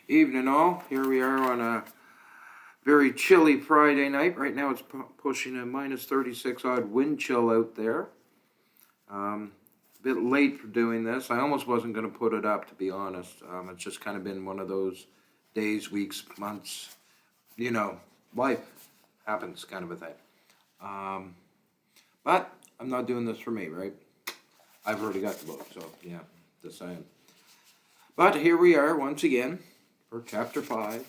Evening all. Here we are on a very chilly Friday night. Right now it's pushing a minus 36 odd wind chill out there. A bit late for doing this. I almost wasn't going to put it up, to be honest. It's just kind of been one of those days, weeks, months. You know, life happens kind of a thing. But I'm not doing this for me, right? I've already got the book, so yeah, just saying. But here we are once again for Chapter 5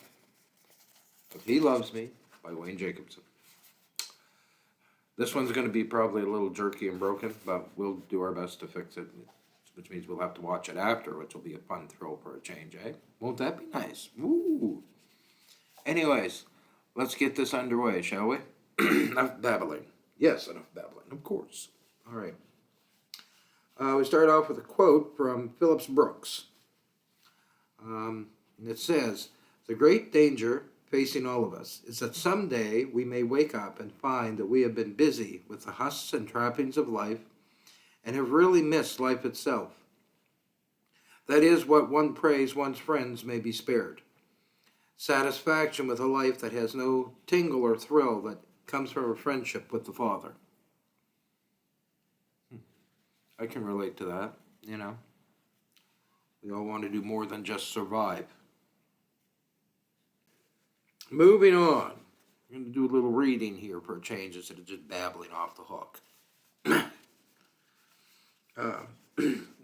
of He Loves Me by Wayne Jacobsen. This one's going to be probably a little jerky and broken, but we'll do our best to fix it, which means we'll have to watch it after, which will be a fun thrill for a change, eh? Won't that be nice? Woo! Anyways, let's get this underway, shall we? Enough babbling. Yes, enough babbling, of course. All right. We start off with a quote from Phillips Brooks. And it says, "The great danger facing all of us is that someday we may wake up and find that we have been busy with the husks and trappings of life and have really missed life itself. That is what one prays one's friends may be spared. Satisfaction with a life that has no tingle or thrill that comes from a friendship with the Father." I can relate to that, you know. We all want to do more than just survive. Moving on. I'm going to do a little reading here for a change instead of just babbling off the hook.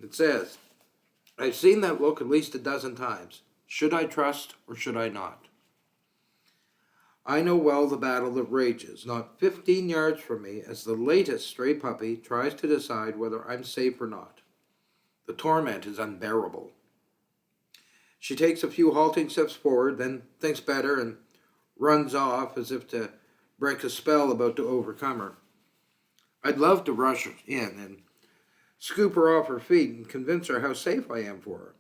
It says, "I've seen that look at least a dozen times. Should I trust or should I not? I know well the battle that rages, not 15 yards from me, as the latest stray puppy tries to decide whether I'm safe or not. The torment is unbearable. She takes a few halting steps forward, then thinks better and runs off as if to break a spell about to overcome her. I'd love to rush in and scoop her off her feet and convince her how safe I am for her.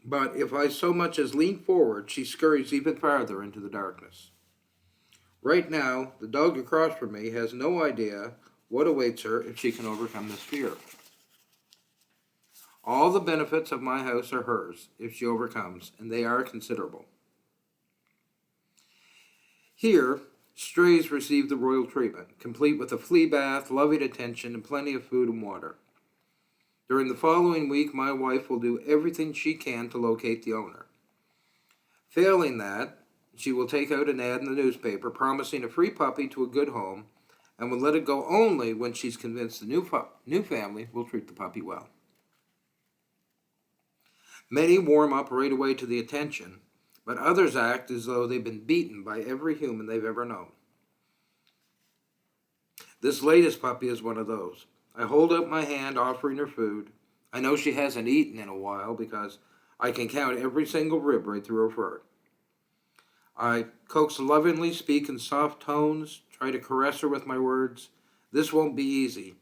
But if I so much as lean forward, she scurries even farther into the darkness. Right now, the dog across from me has no idea what awaits her if she can overcome this fear. All the benefits of my house are hers if she overcomes, and they are considerable. Here, strays receive the royal treatment, complete with a flea bath, loving attention, and plenty of food and water. During the following week, my wife will do everything she can to locate the owner. Failing that, she will take out an ad in the newspaper promising a free puppy to a good home and will let it go only when she's convinced the new family will treat the puppy well. Many warm up right away to the attention, but others act as though they've been beaten by every human they've ever known. This latest puppy is one of those. I hold out my hand offering her food. I know she hasn't eaten in a while because I can count every single rib right through her fur. I coax lovingly, speak in soft tones, try to caress her with my words. This won't be easy.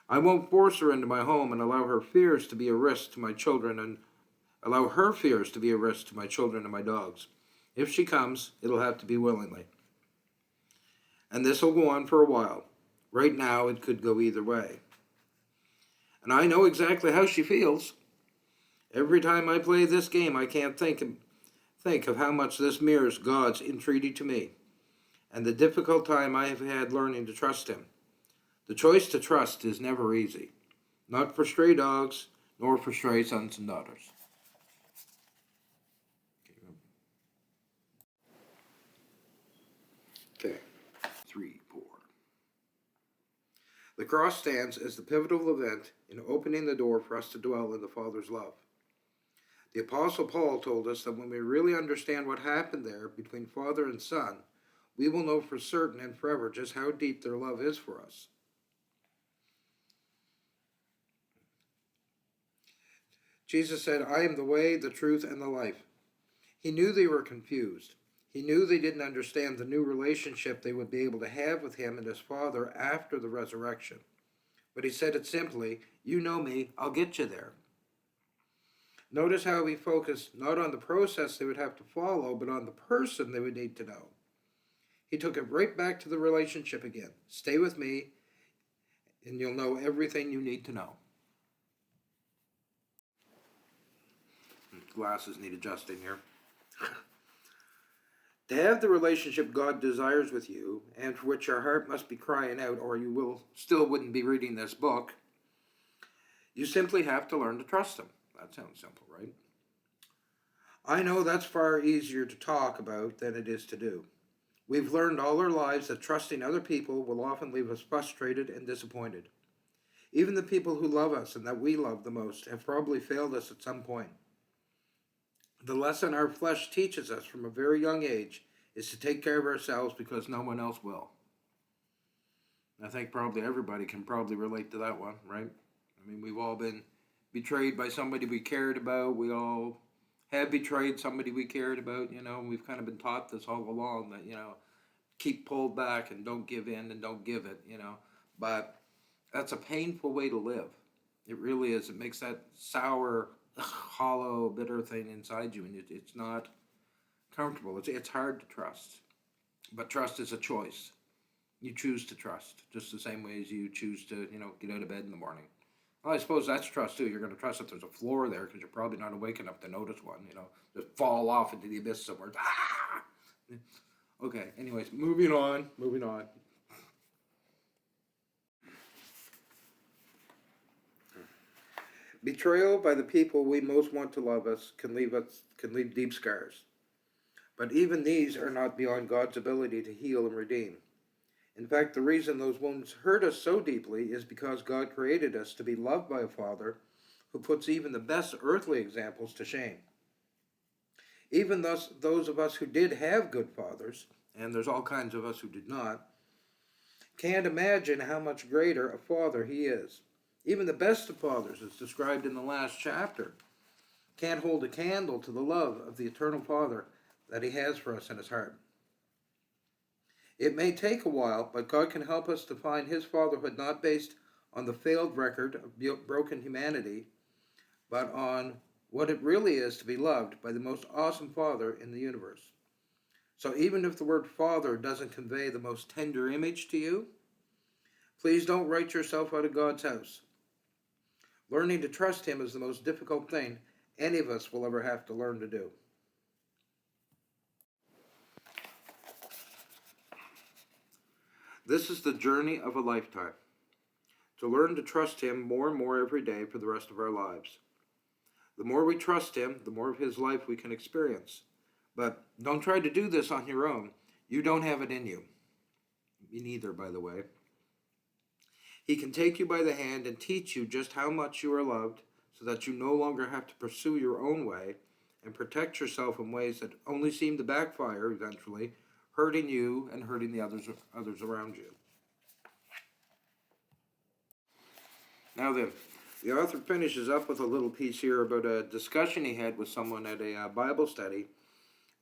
I won't force her into my home and allow her fears to be a risk to my children and my dogs. If she comes, it'll have to be willingly. And this will go on for a while. Right now, it could go either way. And I know exactly how she feels. Every time I play this game, I can't think of how much this mirrors God's entreaty to me, and the difficult time I have had learning to trust Him. The choice to trust is never easy, not for stray dogs, nor for stray sons and daughters." Okay, 3, 4. The cross stands as the pivotal event in opening the door for us to dwell in the Father's love. The Apostle Paul told us that when we really understand what happened there between Father and Son, we will know for certain and forever just how deep their love is for us. Jesus said, "I am the way, the truth, and the life." He knew they were confused. He knew they didn't understand the new relationship they would be able to have with Him and His Father after the resurrection. But He said it simply, "You know me, I'll get you there." Notice how He focused not on the process they would have to follow, but on the person they would need to know. He took it right back to the relationship again. Stay with me, and you'll know everything you need to know. Glasses need adjusting here. To have the relationship God desires with you, and for which your heart must be crying out, or you wouldn't be reading this book, you simply have to learn to trust Him. That sounds simple, right? I know that's far easier to talk about than it is to do. We've learned all our lives that trusting other people will often leave us frustrated and disappointed. Even the people who love us and that we love the most have probably failed us at some point. The lesson our flesh teaches us from a very young age is to take care of ourselves because no one else will. I think probably everybody can probably relate to that one, right? I mean, we've all been betrayed by somebody we cared about. We all have betrayed somebody we cared about, we've kind of been taught this all along that, keep pulled back and don't give in and don't give it, But that's a painful way to live. It really is. It makes that sour, hollow, bitter thing inside you, and it's not comfortable. It's hard to trust. But trust is a choice. You choose to trust, just the same way as you choose to, get out of bed in the morning. Well, I suppose that's trust too. You're going to trust that there's a floor there because you're probably not awake enough to notice one, just fall off into the abyss somewhere. Ah! Okay, anyways, moving on. Betrayal by the people we most want to love us can leave deep scars. But even these are not beyond God's ability to heal and redeem. In fact, the reason those wounds hurt us so deeply is because God created us to be loved by a Father who puts even the best earthly examples to shame. Even those of us who did have good fathers, and there's all kinds of us who did not, can't imagine how much greater a Father He is. Even the best of fathers, as described in the last chapter, can't hold a candle to the love of the eternal Father that He has for us in His heart. It may take a while, but God can help us to find His fatherhood not based on the failed record of broken humanity, but on what it really is to be loved by the most awesome Father in the universe. So even if the word Father doesn't convey the most tender image to you, please don't write yourself out of God's house. Learning to trust Him is the most difficult thing any of us will ever have to learn to do. This is the journey of a lifetime, to learn to trust Him more and more every day for the rest of our lives. The more we trust Him, the more of His life we can experience. But don't try to do this on your own. You don't have it in you. Me neither, by the way. He can take you by the hand and teach you just how much you are loved so that you no longer have to pursue your own way and protect yourself in ways that only seem to backfire eventually, hurting you and hurting the others around you. Now then, the author finishes up with a little piece here about a discussion he had with someone at a Bible study,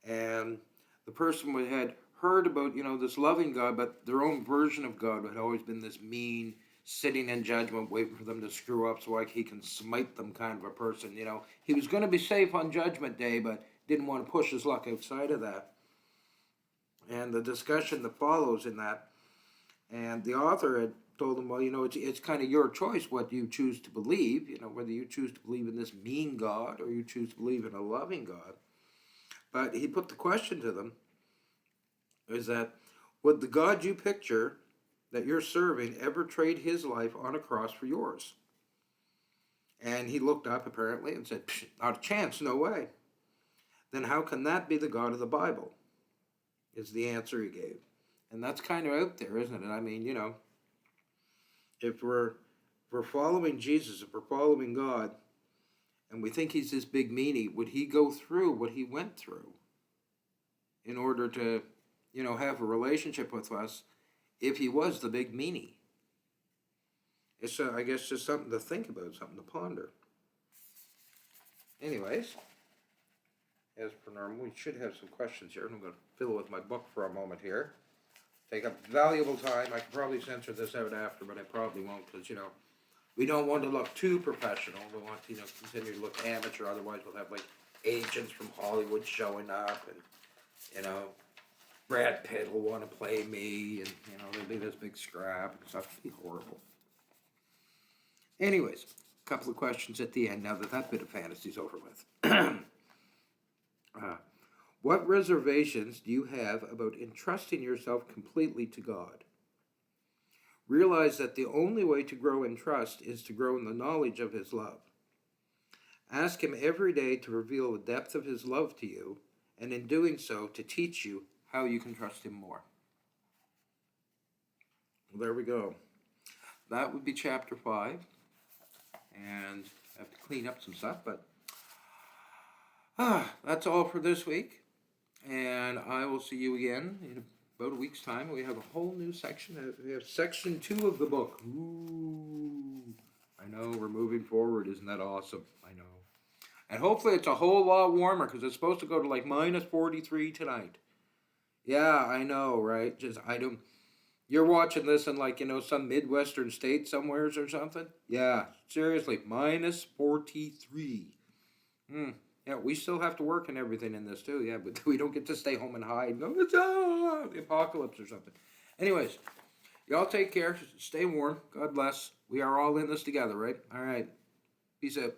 and the person had heard about, this loving God, but their own version of God had always been this mean, sitting in judgment, waiting for them to screw up so He can smite them kind of a person. He was going to be safe on Judgment Day, but didn't want to push his luck outside of that. And the discussion that follows in that, and the author had told him, well, it's kind of your choice what you choose to believe, whether you choose to believe in this mean God or you choose to believe in a loving God. But he put the question to them, is that, would the God you picture that you're serving ever trade His life on a cross for yours? And he looked up apparently and said, not a chance, no way. Then how can that be the God of the Bible? Is the answer he gave. And that's kind of out there, isn't it? I mean, if we're following Jesus, if we're following God, and we think He's this big meanie, would He go through what He went through in order to, have a relationship with us if He was the big meanie? It's, I guess, just something to think about, something to ponder. Anyways, as per normal, we should have some questions here. I'm going to fiddle with my book for a moment here. Take up valuable time. I can probably censor this out after, but I probably won't because, we don't want to look too professional. We want to, continue to look amateur. Otherwise, we'll have, agents from Hollywood showing up and, Brad Pitt will want to play me and, there'll be this big scrap and stuff. It'll be horrible. Anyways, a couple of questions at the end now that bit of fantasy's over with. What reservations do you have about entrusting yourself completely to God? Realize that the only way to grow in trust is to grow in the knowledge of His love. Ask Him every day to reveal the depth of His love to you, and in doing so, to teach you how you can trust Him more. Well, there we go. That would be chapter 5. And I have to clean up some stuff, but that's all for this week. And I will see you again in about a week's time. We have a whole new section. We have section 2 of the book. Ooh, I know, we're moving forward. Isn't that awesome? I know. And hopefully it's a whole lot warmer, because it's supposed to go to like minus 43 tonight. Yeah, I know, right? You're watching this in like, some Midwestern state somewheres or something? Yeah, seriously, minus 43. Yeah, we still have to work and everything in this too, yeah, but we don't get to stay home and hide and go, it's the apocalypse or something. Anyways, y'all take care, stay warm, God bless. We are all in this together, right? All right, peace out.